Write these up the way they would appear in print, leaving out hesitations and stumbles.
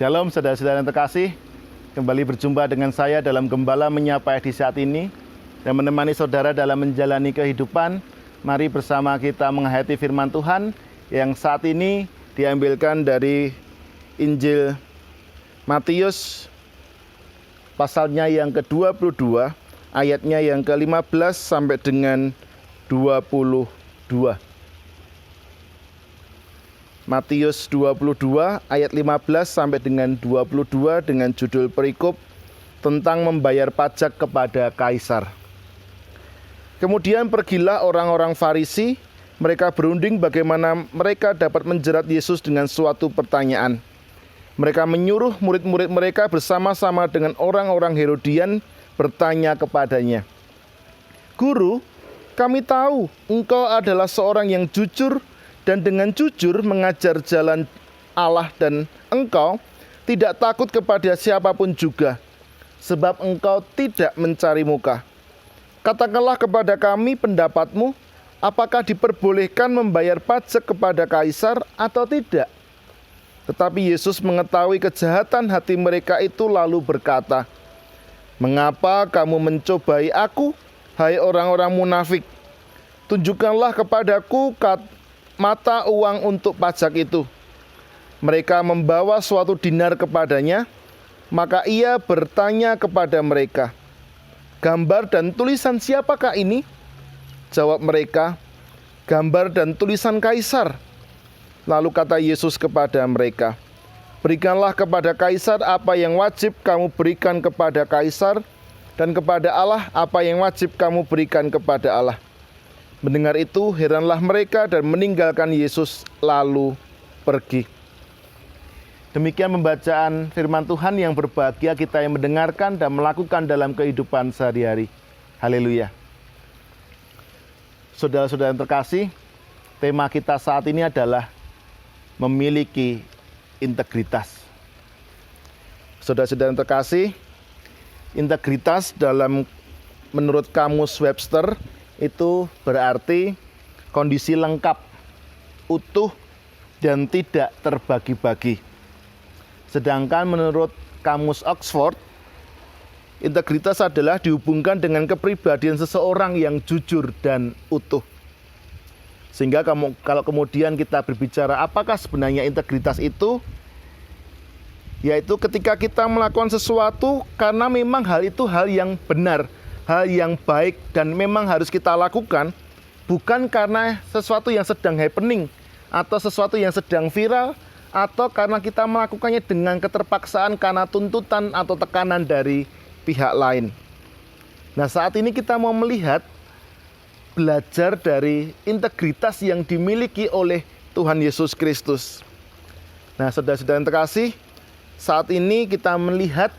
Shalom saudara-saudara yang terkasih, kembali berjumpa dengan saya dalam Gembala Menyapa di saat ini dan menemani saudara dalam menjalani kehidupan. Mari bersama kita menghayati firman Tuhan yang saat ini diambilkan dari Injil Matius pasalnya yang ke-22, ayatnya yang ke-15 sampai dengan 22. Matius 22 ayat 15 sampai dengan 22 dengan judul perikop tentang membayar pajak kepada kaisar. Kemudian pergilah orang-orang Farisi, mereka berunding bagaimana mereka dapat menjerat Yesus dengan suatu pertanyaan. Mereka menyuruh murid-murid mereka bersama-sama dengan orang-orang Herodian bertanya kepadanya, "Guru, kami tahu engkau adalah seorang yang jujur dan dengan jujur mengajar jalan Allah dan engkau tidak takut kepada siapapun juga, sebab engkau tidak mencari muka. Katakanlah kepada kami pendapatmu, apakah diperbolehkan membayar pajak kepada kaisar atau tidak?" Tetapi Yesus mengetahui kejahatan hati mereka itu lalu berkata, "Mengapa kamu mencobai aku, hai orang-orang munafik? Tunjukkanlah kepadaku mata uang untuk pajak itu." Mereka membawa suatu dinar kepadanya, maka ia bertanya kepada mereka, "Gambar dan tulisan siapakah ini?" Jawab mereka, "Gambar dan tulisan kaisar." Lalu kata Yesus kepada mereka, "Berikanlah kepada kaisar apa yang wajib kamu berikan kepada kaisar, dan kepada Allah apa yang wajib kamu berikan kepada Allah." Mendengar itu, heranlah mereka dan meninggalkan Yesus lalu pergi. Demikian pembacaan firman Tuhan yang berbahagia kita yang mendengarkan dan melakukan dalam kehidupan sehari-hari. Haleluya. Saudara-saudara yang terkasih, tema kita saat ini adalah memiliki integritas. Saudara-saudara yang terkasih, integritas menurut Kamus Webster itu berarti kondisi lengkap, utuh, dan tidak terbagi-bagi. Sedangkan menurut Kamus Oxford, integritas adalah dihubungkan dengan kepribadian seseorang yang jujur dan utuh. Sehingga kalau kemudian kita berbicara apakah sebenarnya integritas itu, yaitu ketika kita melakukan sesuatu karena memang hal itu hal yang benar, hal yang baik dan memang harus kita lakukan, bukan karena sesuatu yang sedang happening atau sesuatu yang sedang viral, atau karena kita melakukannya dengan keterpaksaan karena tuntutan atau tekanan dari pihak lain. Nah, saat ini kita mau melihat, belajar dari integritas yang dimiliki oleh Tuhan Yesus Kristus. Nah, saudara-saudara yang terkasih, saat ini kita melihat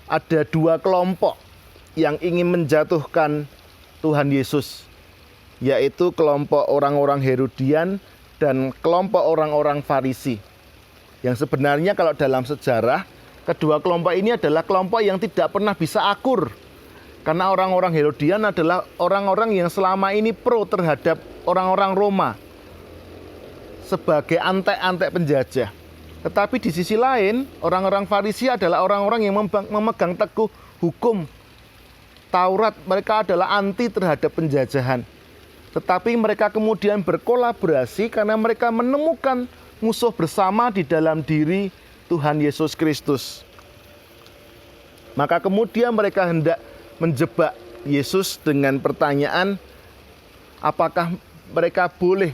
ada dua kelompok yang ingin menjatuhkan Tuhan Yesus, yaitu kelompok orang-orang Herodian dan kelompok orang-orang Farisi. Yang sebenarnya kalau dalam sejarah, kedua kelompok ini adalah kelompok yang tidak pernah bisa akur. Karena orang-orang Herodian adalah orang-orang yang selama ini pro terhadap orang-orang Roma sebagai antek-antek penjajah. Tetapi di sisi lain, orang-orang Farisi adalah orang-orang yang memegang teguh hukum Taurat. Mereka adalah anti terhadap penjajahan. Tetapi mereka kemudian berkolaborasi karena mereka menemukan musuh bersama di dalam diri Tuhan Yesus Kristus. Maka kemudian mereka hendak menjebak Yesus dengan pertanyaan, apakah mereka boleh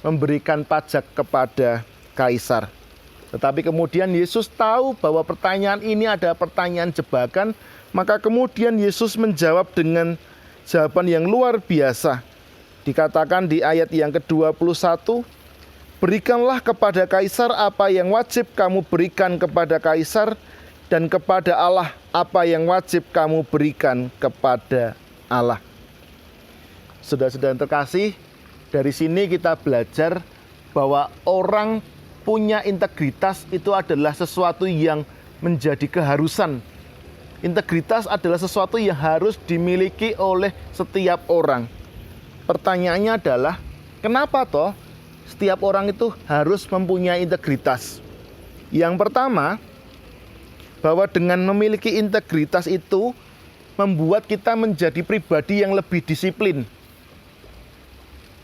memberikan pajak kepada kaisar. Tetapi kemudian Yesus tahu bahwa pertanyaan ini adalah pertanyaan jebakan, maka kemudian Yesus menjawab dengan jawaban yang luar biasa. Dikatakan di ayat yang ke-21, "Berikanlah kepada kaisar apa yang wajib kamu berikan kepada kaisar, dan kepada Allah apa yang wajib kamu berikan kepada Allah." Saudara-saudara yang terkasih, dari sini kita belajar bahwa orang punya integritas itu adalah sesuatu yang menjadi keharusan. Integritas adalah sesuatu yang harus dimiliki oleh setiap orang. Pertanyaannya adalah, kenapa toh setiap orang itu harus mempunyai integritas? Yang pertama, bahwa dengan memiliki integritas itu membuat kita menjadi pribadi yang lebih disiplin.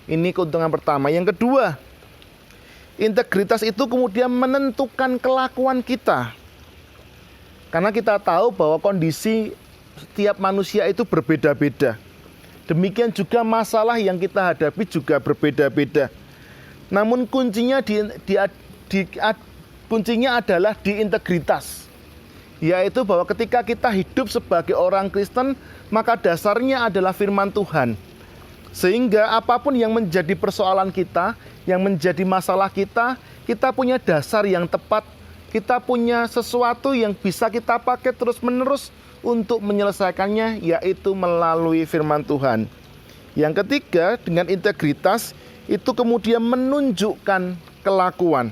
Ini keuntungan pertama. Yang kedua, integritas itu kemudian menentukan kelakuan kita. Karena kita tahu bahwa kondisi setiap manusia itu berbeda-beda. Demikian juga masalah yang kita hadapi juga berbeda-beda. Namun kuncinya kuncinya adalah di integritas. Yaitu bahwa ketika kita hidup sebagai orang Kristen, maka dasarnya adalah firman Tuhan. Sehingga apapun yang menjadi persoalan kita, yang menjadi masalah kita, kita punya dasar yang tepat, kita punya sesuatu yang bisa kita pakai terus-menerus untuk menyelesaikannya, yaitu melalui firman Tuhan. Yang ketiga, dengan integritas, itu kemudian menunjukkan kelakuan.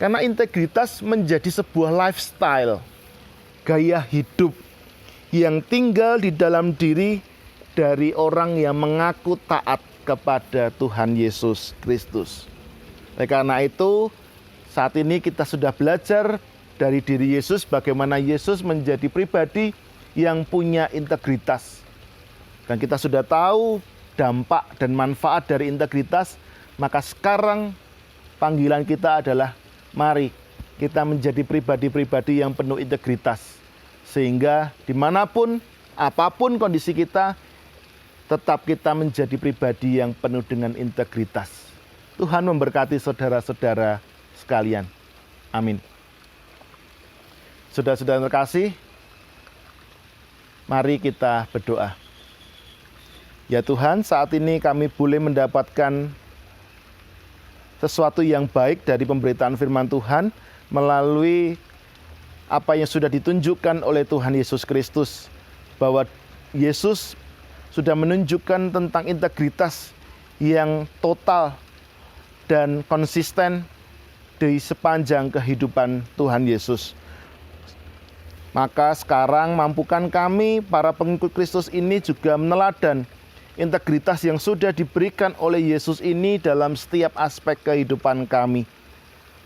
Karena integritas menjadi sebuah lifestyle, gaya hidup yang tinggal di dalam diri dari orang yang mengaku taat kepada Tuhan Yesus Kristus. Oleh karena itu, saat ini kita sudah belajar dari diri Yesus bagaimana Yesus menjadi pribadi yang punya integritas. Dan kita sudah tahu dampak dan manfaat dari integritas, maka sekarang panggilan kita adalah mari kita menjadi pribadi-pribadi yang penuh integritas. Sehingga dimanapun, apapun kondisi kita, tetap kita menjadi pribadi yang penuh dengan integritas. Tuhan memberkati saudara-saudara sekalian. Amin. Saudara-saudara terkasih, mari kita berdoa. Ya Tuhan, saat ini kami boleh mendapatkan sesuatu yang baik dari pemberitaan firman Tuhan melalui apa yang sudah ditunjukkan oleh Tuhan Yesus Kristus, bahwa Yesus sudah menunjukkan tentang integritas yang total dan konsisten di sepanjang kehidupan Tuhan Yesus. Maka sekarang mampukan kami para pengikut Kristus ini juga meneladan integritas yang sudah diberikan oleh Yesus ini dalam setiap aspek kehidupan kami.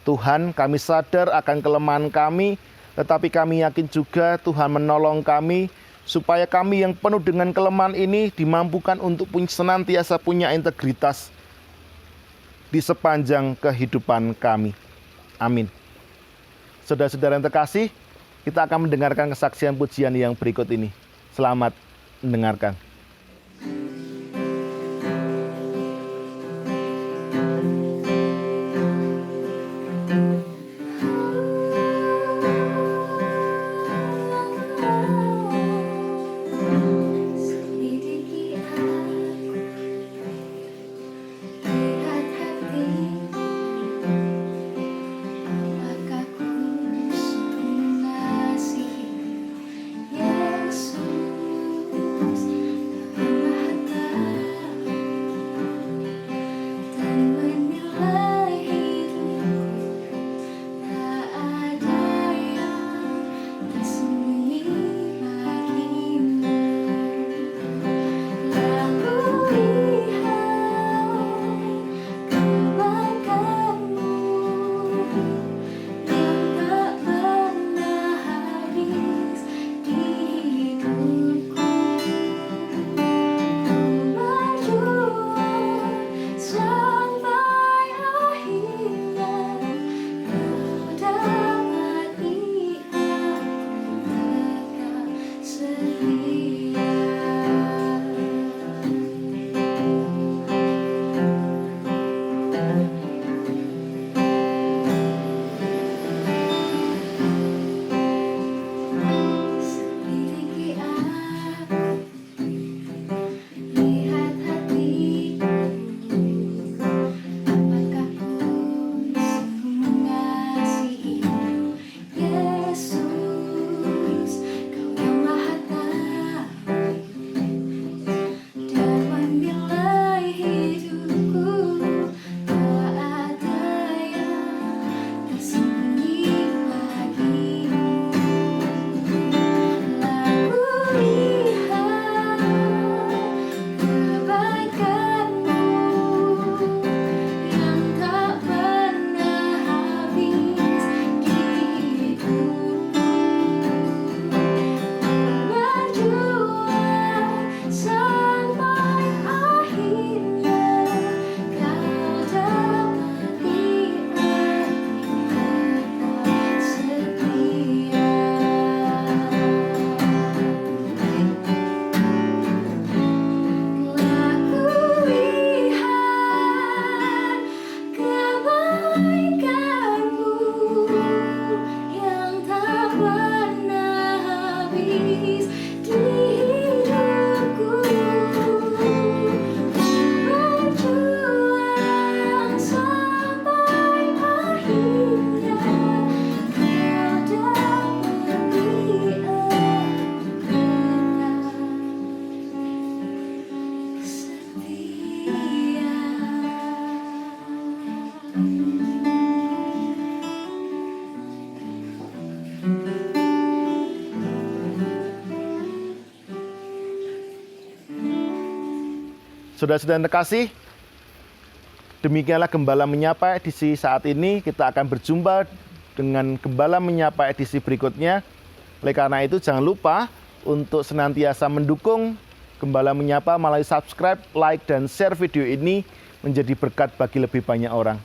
Tuhan, kami sadar akan kelemahan kami, tetapi kami yakin juga Tuhan menolong kami, supaya kami yang penuh dengan kelemahan ini dimampukan untuk senantiasa punya integritas di sepanjang kehidupan kami. Amin. Saudara-saudara yang terkasih, kita akan mendengarkan kesaksian pujian yang berikut ini. Selamat mendengarkan. di hidupku. Berjuang sampai akhirnya kau dapat Saudara-saudara yang terkasih, demikianlah Gembala Menyapa edisi saat ini. Kita akan berjumpa dengan Gembala Menyapa edisi berikutnya. Oleh karena itu jangan lupa untuk senantiasa mendukung Gembala Menyapa melalui subscribe, like, dan share video ini menjadi berkat bagi lebih banyak orang.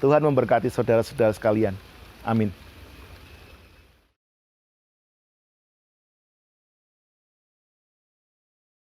Tuhan memberkati saudara-saudara sekalian. Amin.